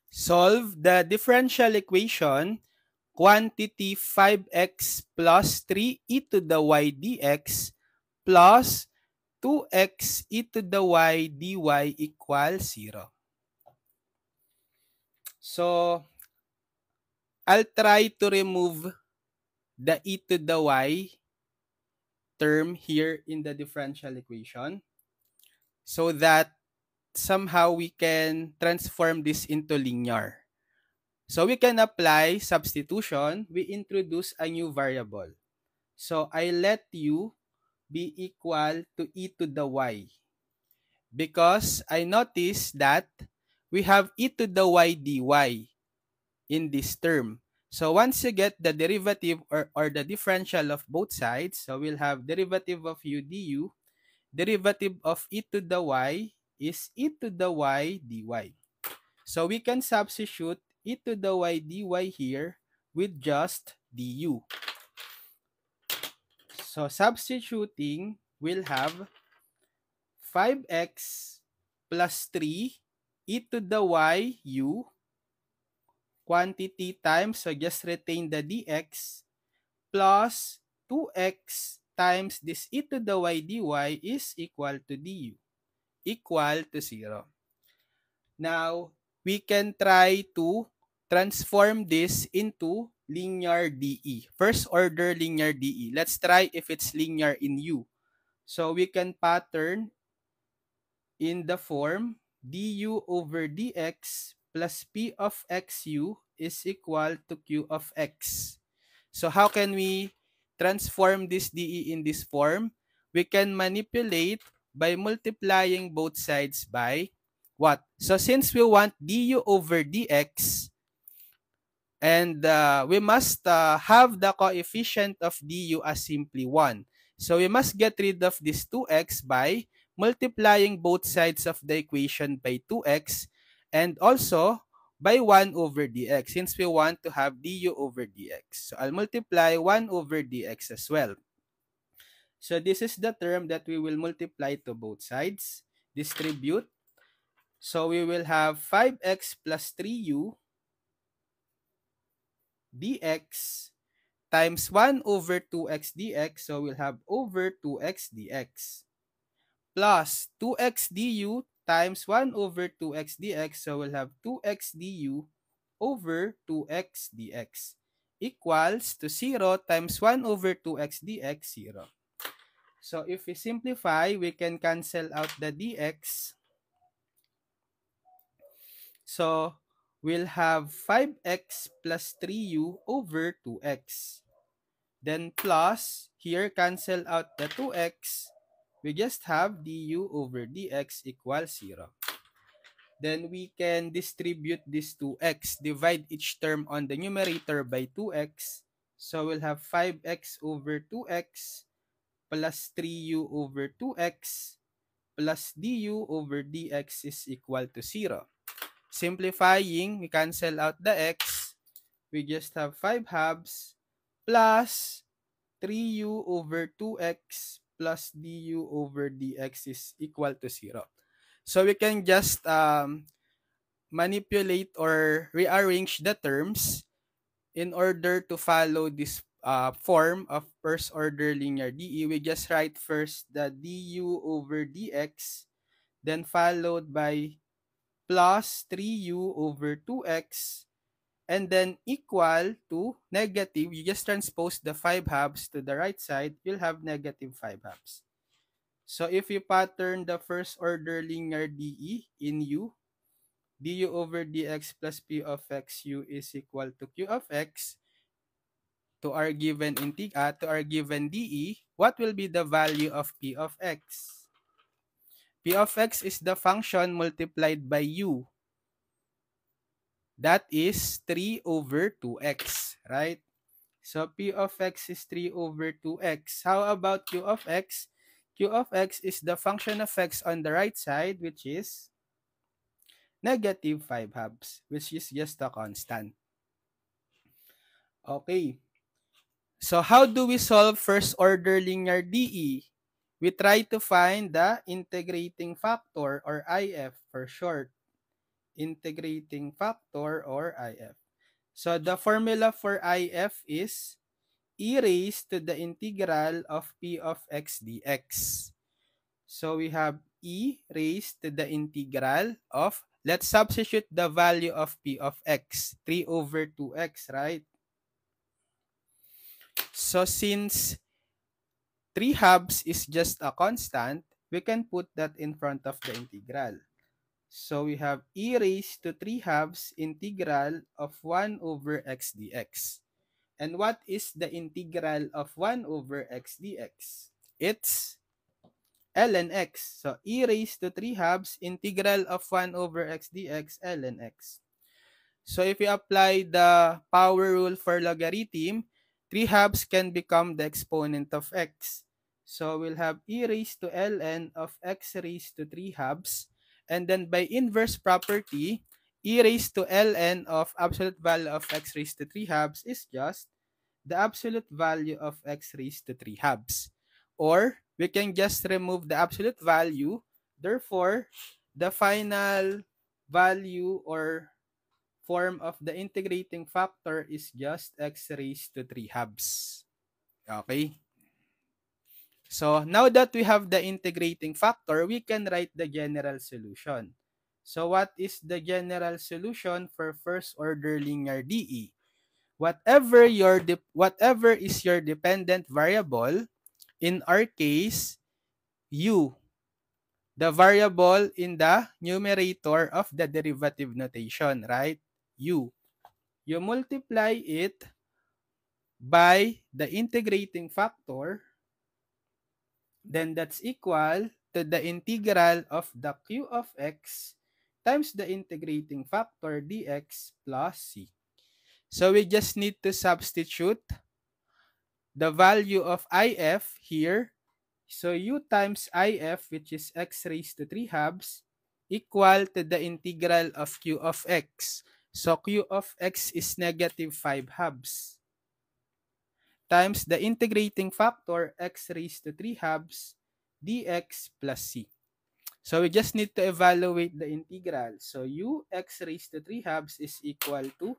Solve the differential equation quantity 5x plus 3 e to the y dx plus 2x e to the y dy equals 0. So, I'll try to remove the e to the y term here in the differential equation so that somehow we can transform this into linear. So we can apply substitution. We introduce a new variable. So I let u be equal to e to the y because I notice that we have e to the y dy in this term. So once you get the derivative or the differential of both sides, so we'll have derivative of u du, derivative of e to the y is e to the y dy. So we can substitute e to the y dy here with just du. So substituting, we'll have 5x plus 3 e to the y u quantity times, so just retain the dx, plus 2x times this e to the y dy is equal to du, equal to 0. Now, we can try to transform this into linear DE. First order linear DE. Let's try if it's linear in U. So we can pattern in the form du over dx plus p of xu is equal to q of x. So how can we transform this DE in this form? We can manipulate by multiplying both sides by what? So since we want du over dx, and we must have the coefficient of du as simply 1. So we must get rid of this 2x by multiplying both sides of the equation by 2x and also by 1 over dx since we want to have du over dx. So I'll multiply 1 over dx as well. So this is the term that we will multiply to both sides. Distribute. So we will have 5x plus 3u dx times 1 over 2x dx. So we'll have over 2x dx plus 2x du times 1 over 2x dx. So we'll have 2x du over 2x dx equals to 0 times 1 over 2x dx, 0. So if we simplify, we can cancel out the dx. So we'll have 5x plus 3u over 2x. Then plus, here cancel out the 2x. We just have du over dx equals 0. Then we can distribute this 2x. Divide each term on the numerator by 2x. So we'll have 5x over 2x plus 3u over 2x plus du over dx is equal to 0. Simplifying, we cancel out the x. We just have 5 halves plus 3u over 2x plus du over dx is equal to 0. So we can just manipulate or rearrange the terms in order to follow this form of first order linear DE. We just write first the du over dx, then followed by plus 3u over 2x, and then equal to negative. You just transpose the 5 halves to the right side, you'll have negative 5 halves. So if you pattern the first order linear DE in U, du over dx plus p of x u is equal to q of x. To our given DE, what will be the value of p of x? P of x is the function multiplied by u. That is 3 over 2x, right? So p of x is 3 over 2x. How about q of x? Q of x is the function of x on the right side, which is negative 5 halves, which is just a constant. Okay. So how do we solve first order linear DE? We try to find the integrating factor, or IF for short. integrating factor or IF. So the formula for IF is e raised to the integral of p of x dx. So we have e raised to the integral of, let's substitute the value of p of x, 3 over 2x, right? So since 3 halves is just a constant, we can put that in front of the integral. So we have e raised to 3 halves integral of 1 over x dx. And what is the integral of 1 over x dx? It's ln x. So e raised to 3 halves integral of 1 over x dx ln x. So if you apply the power rule for logarithm, 3 halves can become the exponent of x. So we'll have e raised to ln of x raised to 3 halves. And then by inverse property, e raised to ln of absolute value of x raised to 3 halves is just the absolute value of x raised to 3 halves. Or we can just remove the absolute value. Therefore, the final value or form of the integrating factor is just x raised to 3 halves. Okay? So now that we have the integrating factor, we can write the general solution. So what is the general solution for first order linear DE? Whatever is your dependent variable, in our case, u, the variable in the numerator of the derivative notation, right? U. You multiply it by the integrating factor, then that's equal to the integral of the q of x times the integrating factor dx plus c. So we just need to substitute the value of if here. So u times if, which is x raised to 3 halves, equal to the integral of q of x. So q of x is negative 5 halves times the integrating factor x raised to 3 halves dx plus c. So we just need to evaluate the integral. So u x raised to 3 halves is equal to,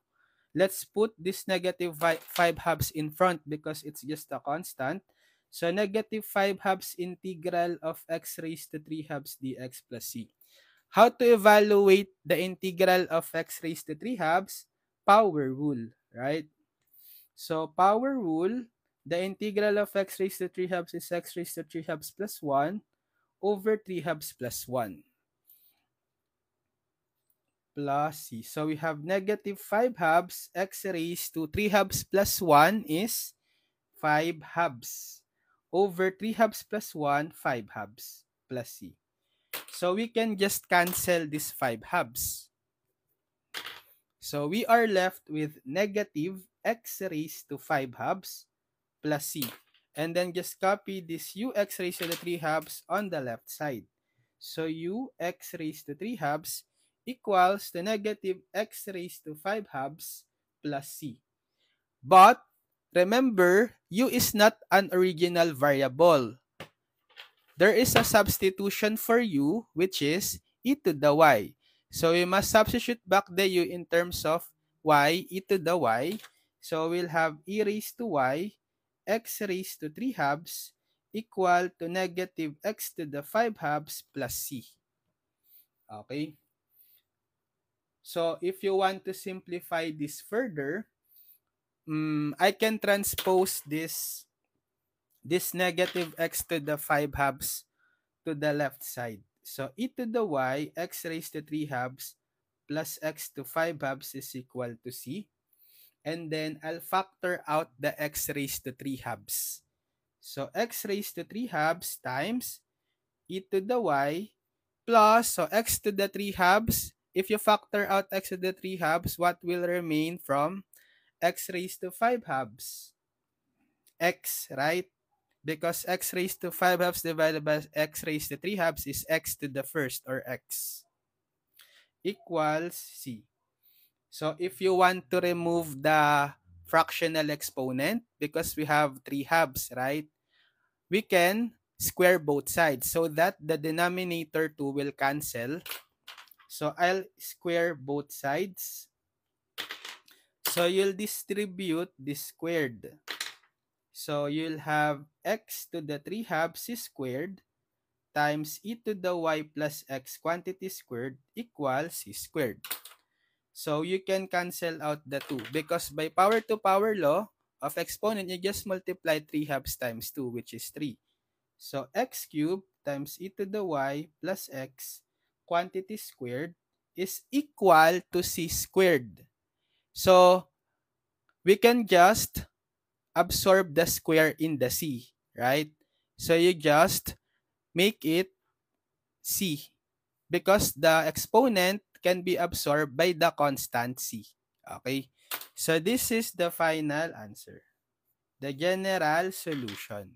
let's put this negative 5 halves in front because it's just a constant. So negative 5 halves integral of x raised to 3 halves dx plus c. How to evaluate the integral of x raised to 3 halves? Power rule, right? So power rule, the integral of x raised to 3 halves is x raised to 3 halves plus 1 over 3 halves plus 1 plus c. So we have negative 5 halves, x raised to 3 halves plus 1 is 5 halves over 3 halves plus 1, 5 halves plus c. So we can just cancel this 5 halves. So we are left with negative x raised to 5 halves plus c. And then just copy this ux raised to the 3 halves on the left side. So ux raised to 3 halves equals to negative x raised to 5 halves plus c. But remember, u is not an original variable. There is a substitution for u, which is e to the y. So we must substitute back the u in terms of y, e to the y. So we'll have e raised to y, x raised to 3 halves equal to negative x to the 5 halves plus c. Okay? So if you want to simplify this further, I can transpose this negative x to the 5 halves to the left side. So e to the y, x raised to 3 halves plus x to 5 halves is equal to c. And then I'll factor out the x raised to 3 halves. So x raised to 3 halves times e to the y plus, so x to the 3 halves. If you factor out x to the 3 halves, what will remain from x raised to 5 halves? X, right? Because x raised to 5 halves divided by x raised to 3 halves is x to the first, or x, equals c. So if you want to remove the fractional exponent, because we have 3 halves, right? We can square both sides so that the denominator 2 will cancel. So I'll square both sides. So you'll distribute this squared. So you'll have x to the 3 halves squared times e to the y plus x quantity squared equals c squared. So you can cancel out the 2 because by power to power law of exponent, you just multiply 3 halves times 2, which is 3. So x cubed times e to the y plus x quantity squared is equal to c squared. So we can just absorb the square in the c, right? So you just make it c because the exponent can be absorbed by the constant c. Okay? So this is the final answer, the general solution.